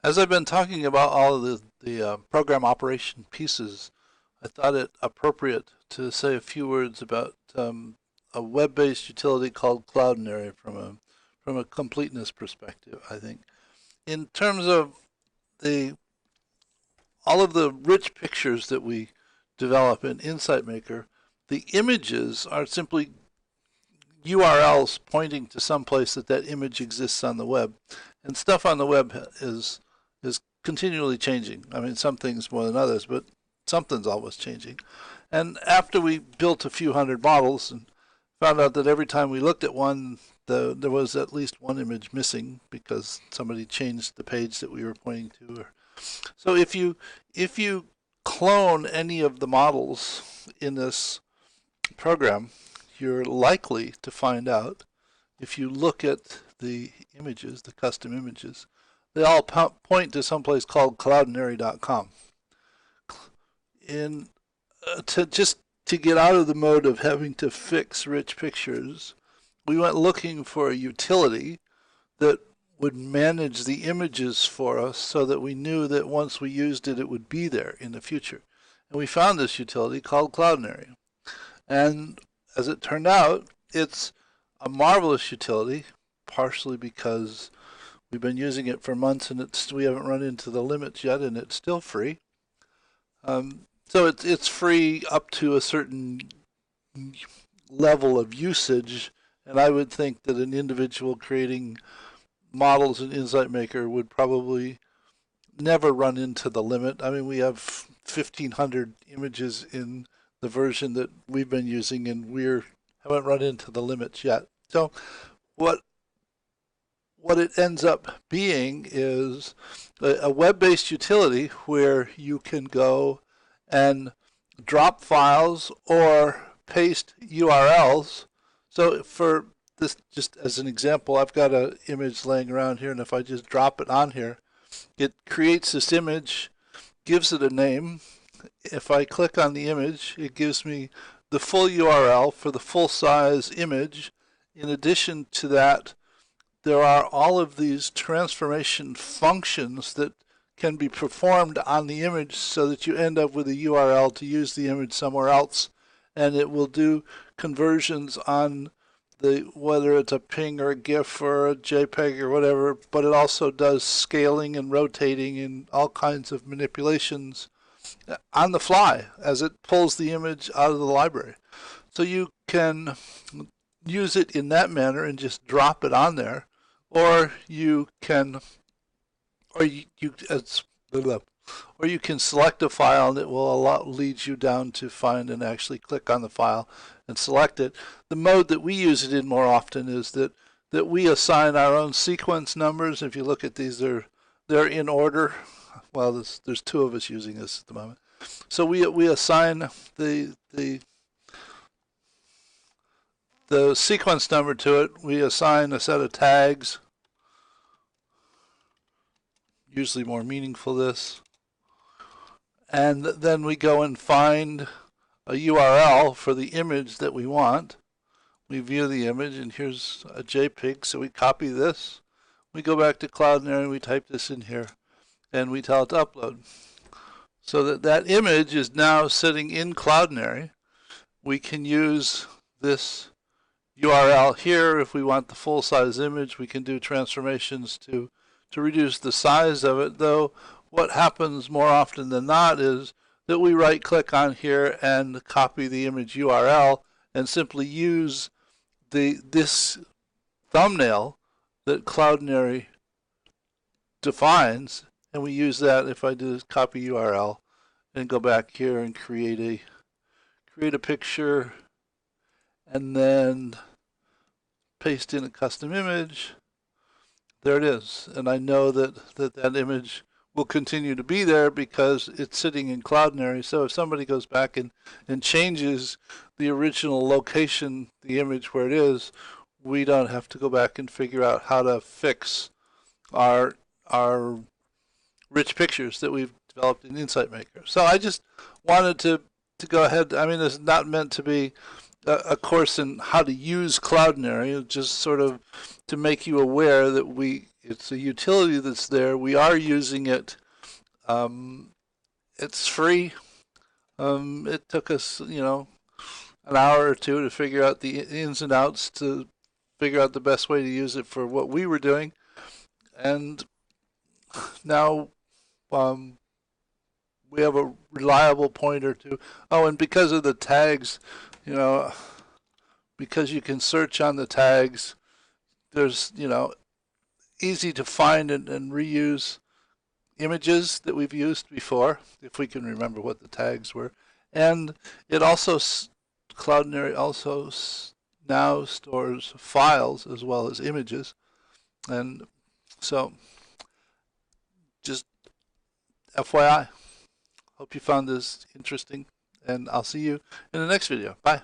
As I've been talking about all of the program operation pieces, I thought it appropriate to say a few words about a web-based utility called Cloudinary from a completeness perspective. I think in terms of the all of the rich pictures that we develop in Insight Maker, the images are simply URLs pointing to some place that image exists on the web, and stuff on the web is continually changing. I mean, some things more than others, but something's always changing. And after we built a few hundred models and found out that every time we looked at one, there was at least one image missing because somebody changed the page that we were pointing to. So if you clone any of the models in this program, you're likely to find out, if you look at the images, the custom images, they all point to someplace called cloudinary.com. In to get out of the mode of having to fix rich pictures, we went looking for a utility that would manage the images for us so that we knew that once we used it, it would be there in the future. And we found this utility called Cloudinary. And as it turned out, it's a marvelous utility, partially because we've been using it for months and we haven't run into the limits yet, and it's still free. So it's free up to a certain level of usage, and I would think that an individual creating models in Insight Maker would probably never run into the limit. I mean, we have 1,500 images in the version that we've been using, and we haven't run into the limits yet. So what it ends up being is a web-based utility where you can go and drop files or paste URLs. So for this, just as an example, I've got an image laying around here, and if I just drop it on here, it creates this image, gives it a name. If I click on the image, it gives me the full URL for the full-size image. In addition to that, there are all of these transformation functions that can be performed on the image so that you end up with a URL to use the image somewhere else, and it will do conversions on whether it's a PNG or a GIF or a JPEG or whatever, but it also does scaling and rotating and all kinds of manipulations on the fly as it pulls the image out of the library. So you can use it in that manner and just drop it on there, or you can select a file and it will lead you down to find and actually click on the file and select it. The mode that we use it in more often is that we assign our own sequence numbers. If you look at these, they're in order. Well, there's two of us using this at the moment. So we assign the sequence number to it. We assign a set of tags, usually more meaningful this, and then we go and find a URL for the image that we want. We view the image, and here's a JPEG, so we copy this. We go back to Cloudinary, and we type this in here, and we tell it to upload. So that image is now sitting in Cloudinary. We can use this URL here if we want the full-size image. We can do transformations to reduce the size of it, though what happens more often than not is that we right-click on here and copy the image URL and simply use this thumbnail that Cloudinary defines, and we use that. If I do copy URL and go back here and create a picture and then paste in a custom image, there it is. And I know that image will continue to be there because it's sitting in Cloudinary. So if somebody goes back and changes the original location, the image where it is, we don't have to go back and figure out how to fix our rich pictures that we've developed in Insight Maker. So I just wanted to go ahead. I mean, it's not meant to be a course in how to use Cloudinary, just sort of to make you aware that it's a utility that's there. We are using it. It's free. It took us, an hour or two to figure out the ins and outs, to figure out the best way to use it for what we were doing. And now we have a reliable pointer to. Oh, and because of the tags, because you can search on the tags, there's, easy to find and reuse images that we've used before, if we can remember what the tags were. And it also, Cloudinary also now stores files as well as images. And so, just FYI, hope you found this interesting, and I'll see you in the next video. Bye.